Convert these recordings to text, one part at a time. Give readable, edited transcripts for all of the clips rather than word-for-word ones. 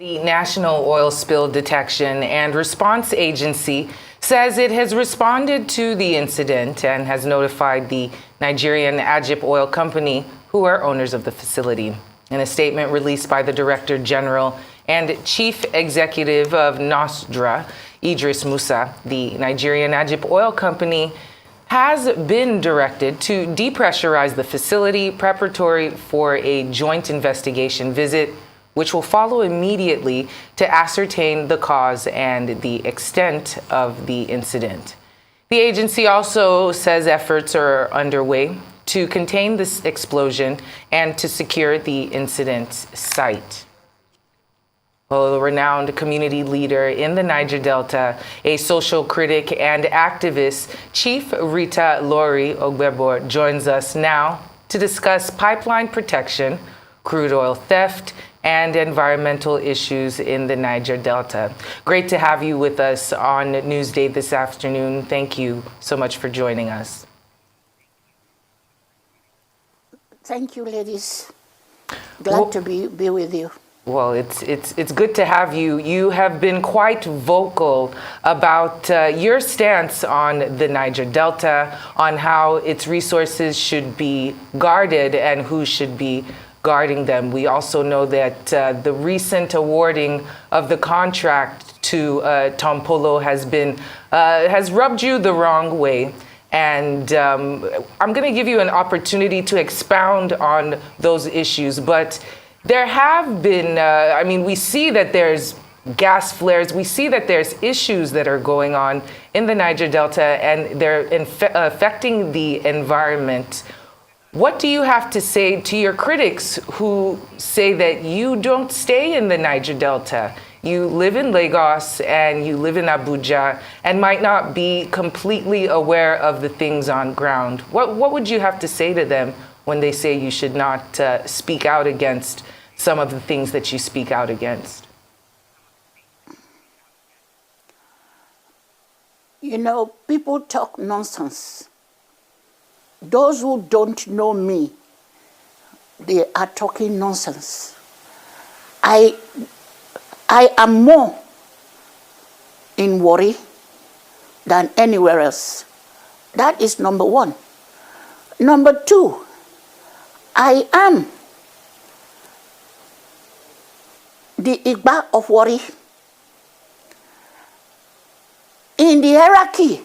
The National Oil Spill Detection and Response Agency says it has responded to the incident and has notified the Nigerian Ajip Oil Company, who are owners of the facility. In a statement released by the Director General and Chief Executive of NOSDRA, Idris Musa, the Nigerian Ajip Oil Company has been directed to depressurize the facility preparatory for a joint investigation visit, which will follow immediately to ascertain the cause and the extent of the incident. The agency also says efforts are underway to contain this explosion and to secure the incident site. Well, a renowned community leader in the Niger Delta, a social critic and activist, Chief Rita Ogbebor, joins us now to discuss pipeline protection, crude oil theft, and environmental issues in the Niger Delta. Great to have you with us on Newsday this afternoon. Thank you so much for joining us. Thank you, ladies. Glad to be with you. Well, it's good to have you. You have been quite vocal about your stance on the Niger Delta, on how its resources should be guarded and who should be guarding them. We also know that the recent awarding of the contract to Tompolo has rubbed you the wrong way. And I'm going to give you an opportunity to expound on those issues, but there have been, we see that there's gas flares. We see that there's issues that are going on in the Niger Delta, and they're affecting the environment. What do you have to say to your critics who say that you don't stay in the Niger Delta? You live in Lagos and you live in Abuja and might not be completely aware of the things on ground. What would you have to say to them when they say you should not speak out against some of the things that you speak out against? You know, people talk nonsense. Those who don't know me, they are talking nonsense. I am more in worry than anywhere else. That is number one. Number two, I am the Igba of worry. In the hierarchy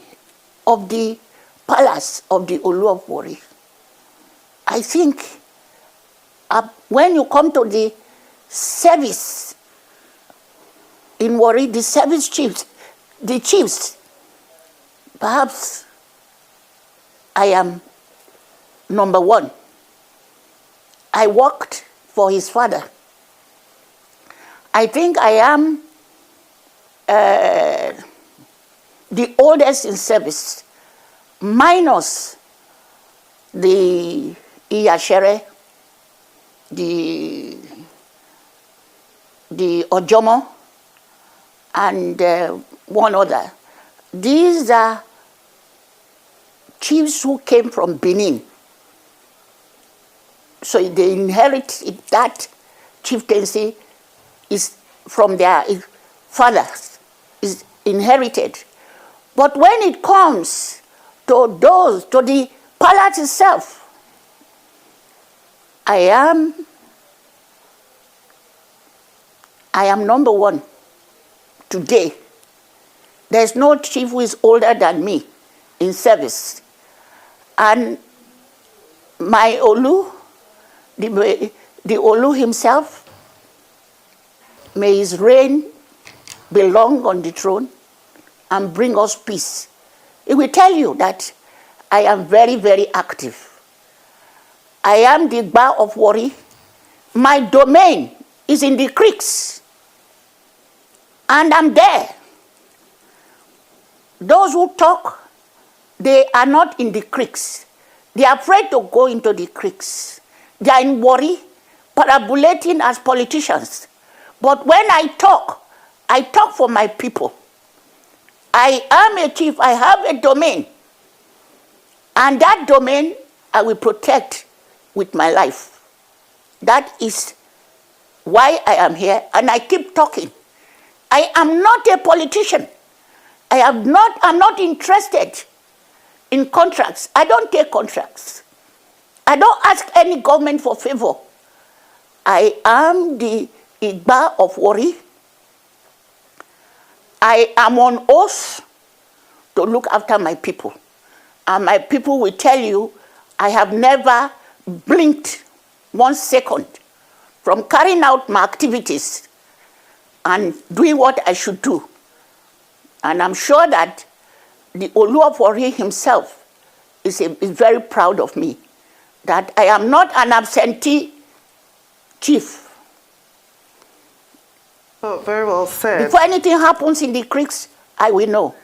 of the palace of the Olu of worry, I think when you come to the service in worry, the service chiefs, the chiefs, perhaps I am number one. I worked for his father. I think I am the oldest in service, minus the Iyashere, the Ojomo, and one other. These are chiefs who came from Benin. So they inherit that chieftaincy is from their fathers, is inherited. But when it comes to the palace itself, I am number one today. There's no chief who is older than me in service. And my Olu, the Olu himself, may his reign be long on the throne and bring us peace. It will tell you that I am very, very active. I am the Igba of worry. My domain is in the creeks. And I'm there. Those who talk, they are not in the creeks. They are afraid to go into the creeks. They are in worry, parabolating as politicians. But when I talk for my people. I am a chief, I have a domain. And that domain I will protect with my life. That is why I am here, and I keep talking. I am not a politician. I'm not interested in contracts. I don't take contracts. I don't ask any government for favor. I am the Igba of Warri. I am on oath to look after my people. And my people will tell you, I have never blinked 1 second from carrying out my activities and doing what I should do. And I'm sure that the Olu of Warri himself is very proud of me, that I am not an absentee chief. Oh, very well said. Before anything happens in the creeks, I will know.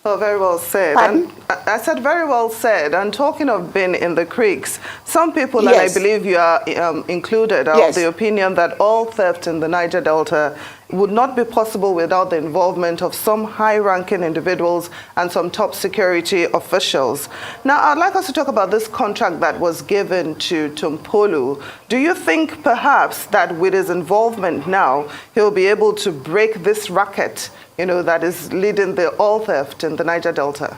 Oh, very well said. Pardon? And I said very well said. And talking of being in the creeks, some people, Yes. and I believe you are included, are Yes. of the opinion that all theft in the Niger Delta would not be possible without the involvement of some high-ranking individuals and some top security officials. Now, I'd like us to talk about this contract that was given to Tompolo. Do you think perhaps that with his involvement now, he'll be able to break this racket, you know, that is leading the oil theft in the Niger Delta?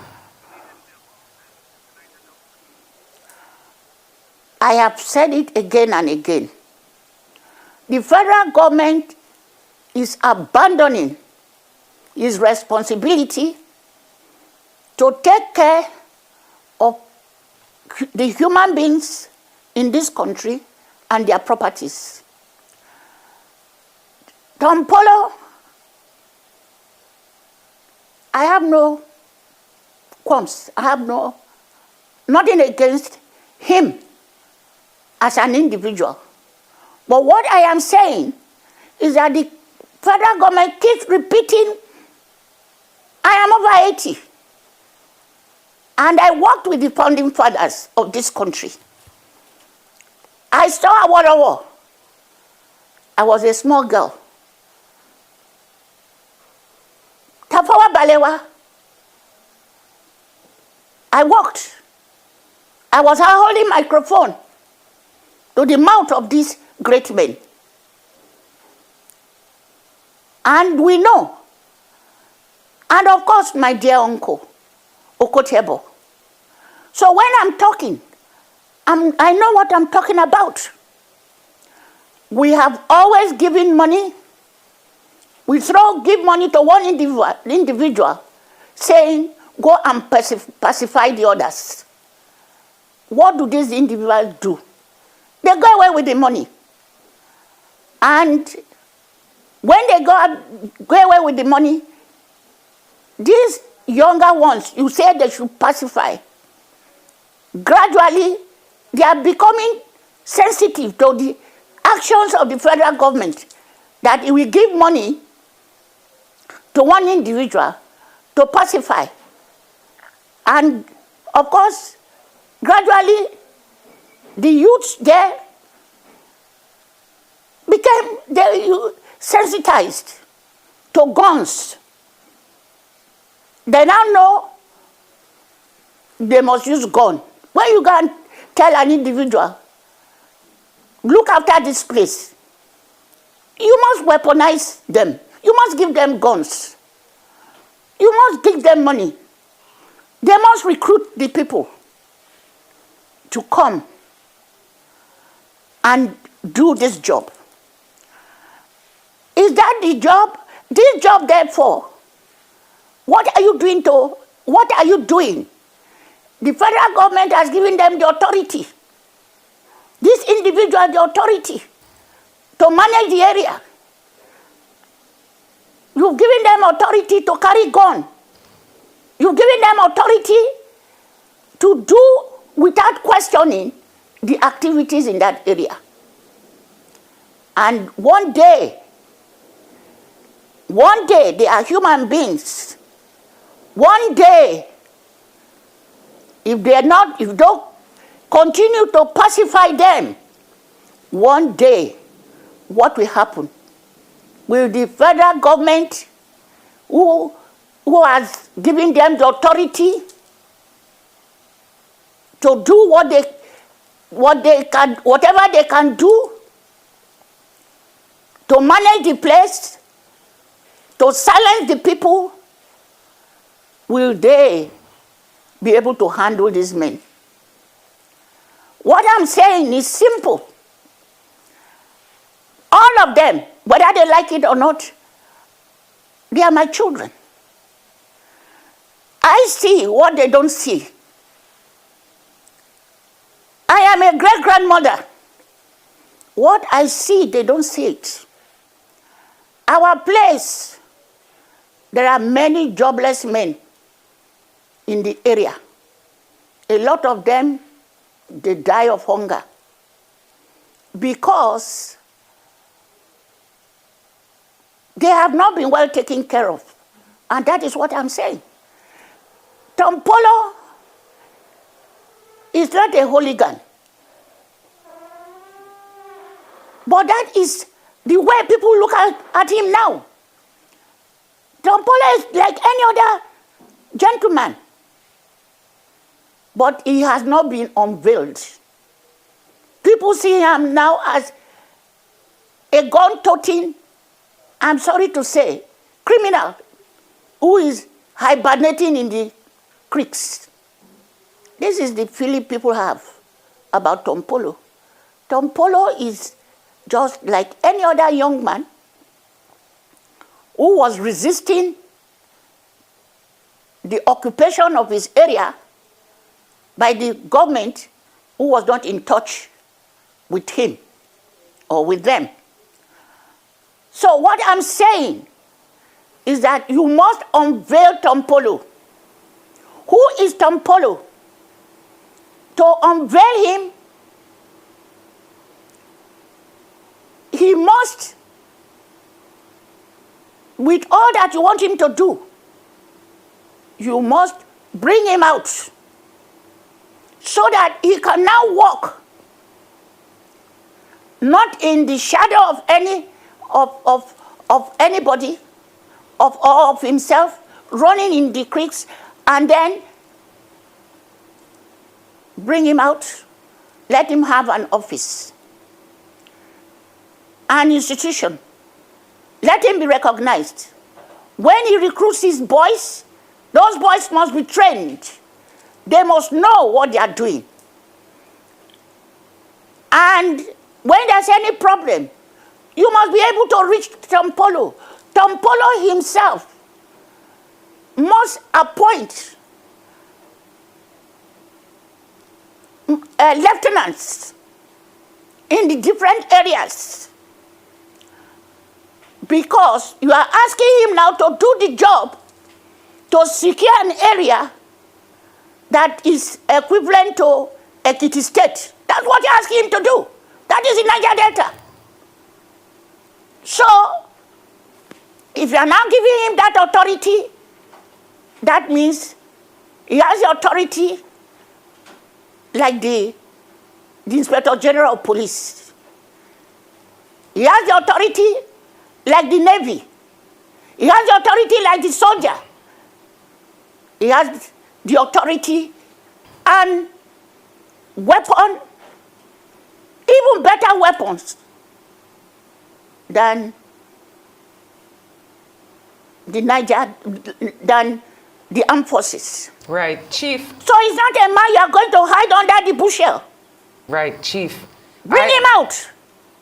I have said it again and again. The federal government is abandoning its responsibility to take care of the human beings in this country and their properties. Tompolo, I have no qualms. I have nothing against him as an individual. But what I am saying is that the federal government keeps repeating, I am over 80. And I worked with the founding fathers of this country. I saw a war. I was a small girl. Tafawa Balewa, I walked. I was holding microphone to the mouth of these great men. And we know. And of course, my dear uncle, Ogbebor. So when I'm talking, I know what I'm talking about. We have always given money. We give money to one individual saying, go and pacify the others. What do these individuals do? They go away with the money. And when they go away with the money, these younger ones, you say they should pacify. Gradually, they are becoming sensitive to the actions of the federal government, that it will give money to one individual to pacify. And of course, gradually, the youths there became sensitized to guns. They now know they must use gun. When you go and tell an individual, look after this place, you must weaponize them. You must give them guns. You must give them money. They must recruit the people to come and do this job. Is that the job? This job, therefore, what are you doing? The federal government has given them the authority, this individual the authority to manage the area. You've given them authority to carry gun. You've given them authority to do without questioning the activities in that area. And one day, they are human beings. One day, if you don't continue to pacify them, one day, what will happen? Will the federal government, who has given them the authority to do whatever they can do, to manage the place, to silence the people, will they be able to handle these men? What I'm saying is simple. All of them, whether they like it or not, they are my children. I see what they don't see. I am a great-grandmother. What I see, they don't see it. Our place, there are many jobless men in the area. A lot of them, they die of hunger because they have not been well taken care of. And that is what I'm saying. Tompolo is not a hooligan. But that is the way people look at him now. Tompolo is like any other gentleman. But he has not been unveiled. People see him now as a gun-toting, I'm sorry to say, criminal who is hibernating in the creeks. This is the feeling people have about Tompolo. Tompolo is just like any other young man who was resisting the occupation of his area by the government, who was not in touch with him or with them. So what I'm saying is that you must unveil Tompolo. Who is Tompolo? To unveil him, he must, with all that you want him to do, you must bring him out so that he can now walk not in the shadow of any of anybody, of himself, running in the creeks, and then bring him out, let him have an office, an institution, let him be recognized. When he recruits his boys, those boys must be trained. They must know what they are doing. And when there's any problem, you must be able to reach Tompolo. Tompolo himself must appoint lieutenants in the different areas, because you are asking him now to do the job to secure an area that is equivalent to Ekiti State. That's what you're asking him to do. That is in Niger Delta. So, if you are now giving him that authority, that means he has the authority like the Inspector General of Police. He has the authority like the Navy. He has the authority like the soldier. He has the authority and weapon, even better weapons than the armed forces. Right, Chief. So he's not a man you are going to hide under the bushel. Right, Chief. Bring him out.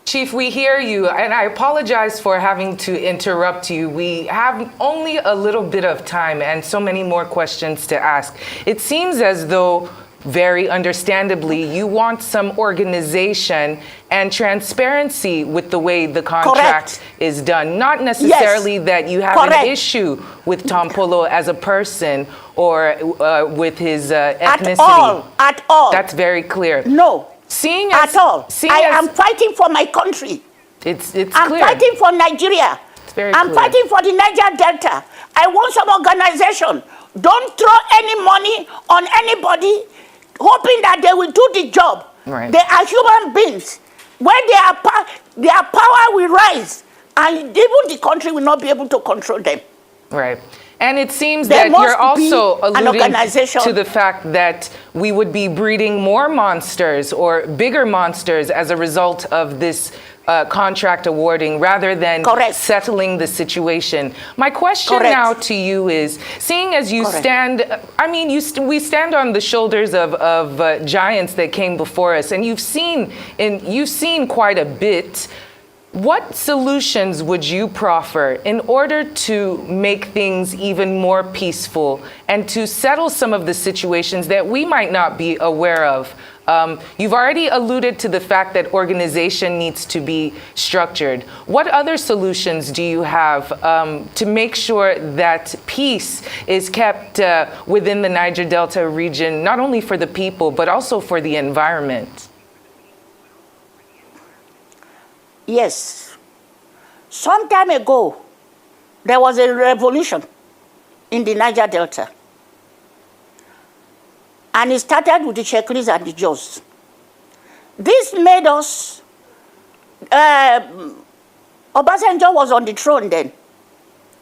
Chief, we hear you, and I apologize for having to interrupt you. We have only a little bit of time and so many more questions to ask. It seems as though, very understandably, you want some organization and transparency with the way the contract is done. Not necessarily that you have an issue with Tompolo as a person or with his ethnicity. At all. That's very clear. No. At all. I am fighting for my country. It's I'm clear. fighting for Nigeria. It's very I'm clear. fighting for the Niger Delta. I want some organization. Don't throw any money on anybody hoping that they will do the job. Right. They are human beings. When their power will rise, and even the country will not be able to control them. Right. And it seems There that must you're also be an alluding organization. to the fact that we would be breeding more monsters or bigger monsters as a result of this contract awarding rather than Correct. settling the situation. My question Correct. now to you is, seeing as you Correct. stand, I mean, we stand on the shoulders of giants that came before us, and you've seen quite a bit. What solutions would you proffer in order to make things even more peaceful and to settle some of the situations that we might not be aware of? You've already alluded to the fact that organization needs to be structured. What other solutions do you have to make sure that peace is kept within the Niger Delta region, not only for the people, but also for the environment? Yes. Some time ago, there was a revolution in the Niger Delta. And it started with the Sheklis and the Jos. This made us, Obasanjo was on the throne then.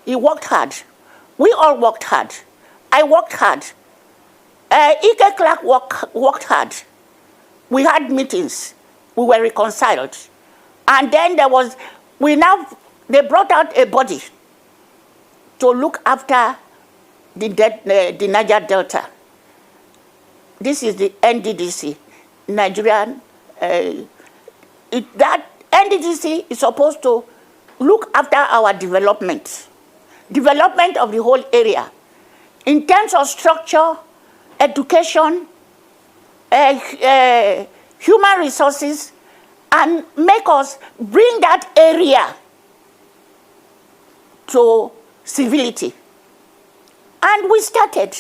He worked hard. We all worked hard. I worked hard. Ike Clark worked hard. We had meetings. We were reconciled. And then they brought out a body to look after the Niger Delta. This is the NDDC, Nigerian. That NDDC is supposed to look after our development of the whole area, in terms of structure, education, human resources, and make us bring that area to civility. And we started.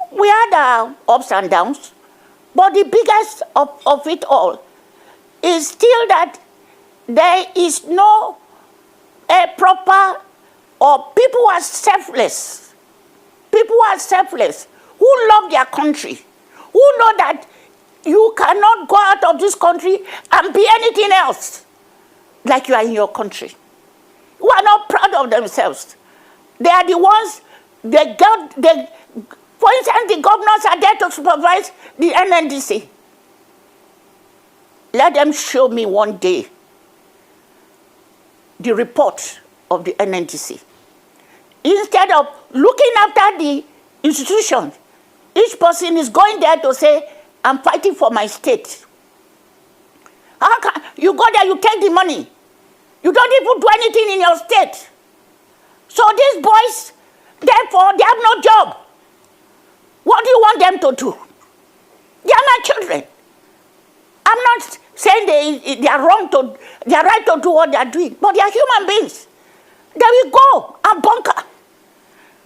We had our ups and downs, but the biggest of it all is still that there is no proper, or people are selfless. People are selfless who love their country, who know that you cannot go out of this country and be anything else like you are in your country. Who are not proud of themselves. They are the ones, for instance, the governors are there to supervise the NNDC. Let them show me one day the report of the NNDC. Instead of looking after the institution, each person is going there to say, I'm fighting for my state. How can you go there, you take the money. You don't even do anything in your state. So these boys, therefore, they have no job. What do you want them to do? They are my children. I'm not saying they are wrong they are right to do what they are doing, but they are human beings. They will go and bunker.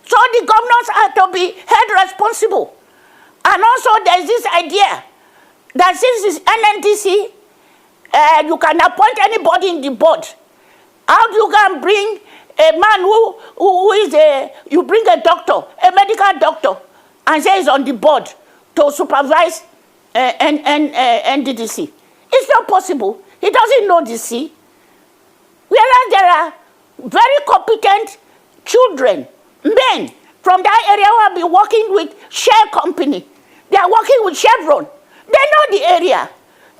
So the governors are to be held responsible. And also there's this idea that since it's NNDC, you can appoint anybody in the board. How do you go and bring a man who is you bring a doctor, a medical doctor, and say he's on the board to supervise NDDC? It's not possible. He doesn't know the sea. Whereas there are very competent children, men from that area who have been working with Shell Company. They are working with Chevron. They know the area.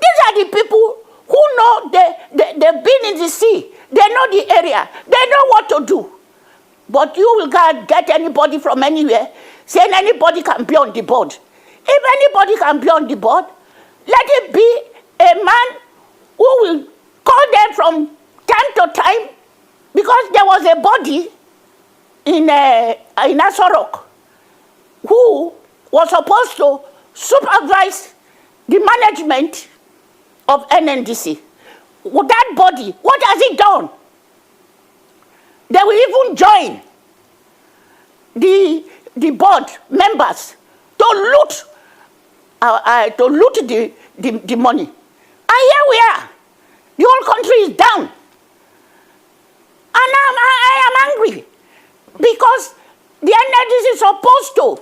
These are the people who know they've been in the sea. They know the area. They know what to do. But you will get anybody from anywhere saying anybody can be on the board. If anybody can be on the board, let it be a man who will call them from time to time, because there was a body in Asorok who was supposed to supervise the management of NNDC. With that body, what has it done? They will even join the board members to loot the money. And here we are. The whole country is down. And I am angry because the NNDC is supposed to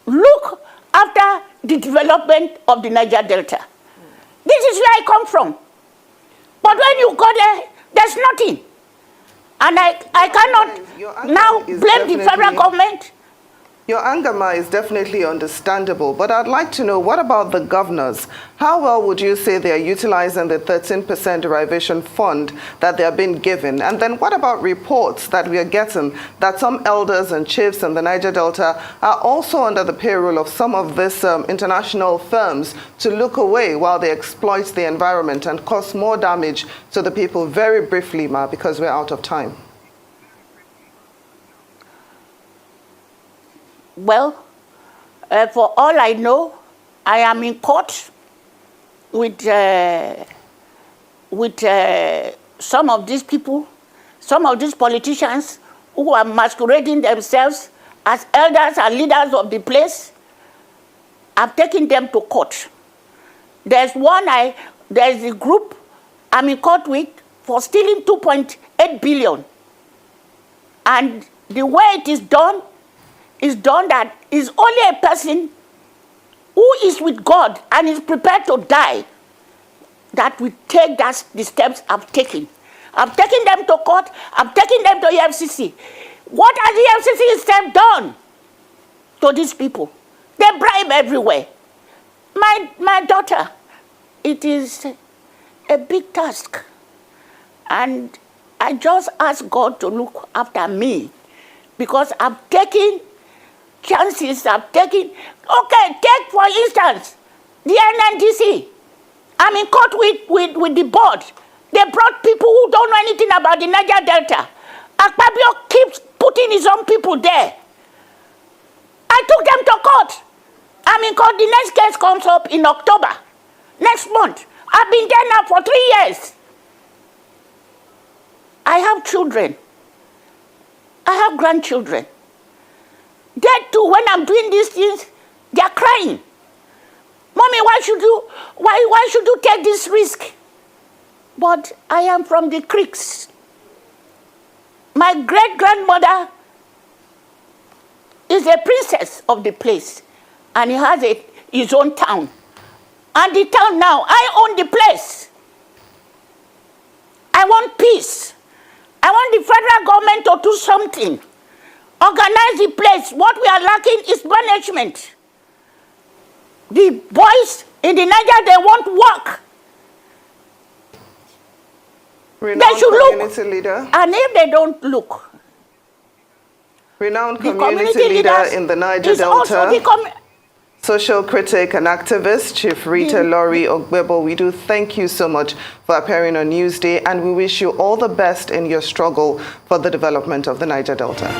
look after the development of the Niger Delta. This is where I come from. But when you go there, there's nothing. And I cannot now blame the federal government Your anger, Ma, is definitely understandable, but I'd like to know, what about the governors? How well would you say they are utilizing the 13% derivation fund that they are being given? And then what about reports that we are getting that some elders and chiefs in the Niger Delta are also under the payroll of some of these international firms to look away while they exploit the environment and cause more damage to the people? Very briefly, Ma, because we're out of time. Well, for all I know, I am in court with some of these people, some of these politicians who are masquerading themselves as elders and leaders of the place. I've taken them to court. There's a group I'm in court with for stealing 2.8 billion. And the way it is done that is only a person who is with God and is prepared to die that will take the steps I've taken. I've taken them to court. I've taken them to EFCC. What has the EFCC itself done to these people? They bribe everywhere. My daughter, it is a big task. And I just ask God to look after me because I've taken chances, I've taken. Okay, take for instance, the NNDC. I'm in court with the board. They brought people who don't know anything about the Niger Delta. Akpabio keeps putting his own people there. I took them to court. I'm in court. The next case comes up in October, next month. I've been there now for 3 years. I have children. I have grandchildren. They too, when I'm doing these things, they're crying. Mommy, why should you take this risk? But I am from the creeks. My great-grandmother is a princess of the place, and he has his own town. And the town now, I own the place. I want peace. I want the federal government to do something. Organize the place. What we are lacking is management. The boys in the Niger, they want work. Renowned they should community look. Leader. And if they don't look, renowned community leader in the Niger Delta, social critic and activist, Chief Rita Ogbebor, we do thank you so much for appearing on Newsday, and we wish you all the best in your struggle for the development of the Niger Delta.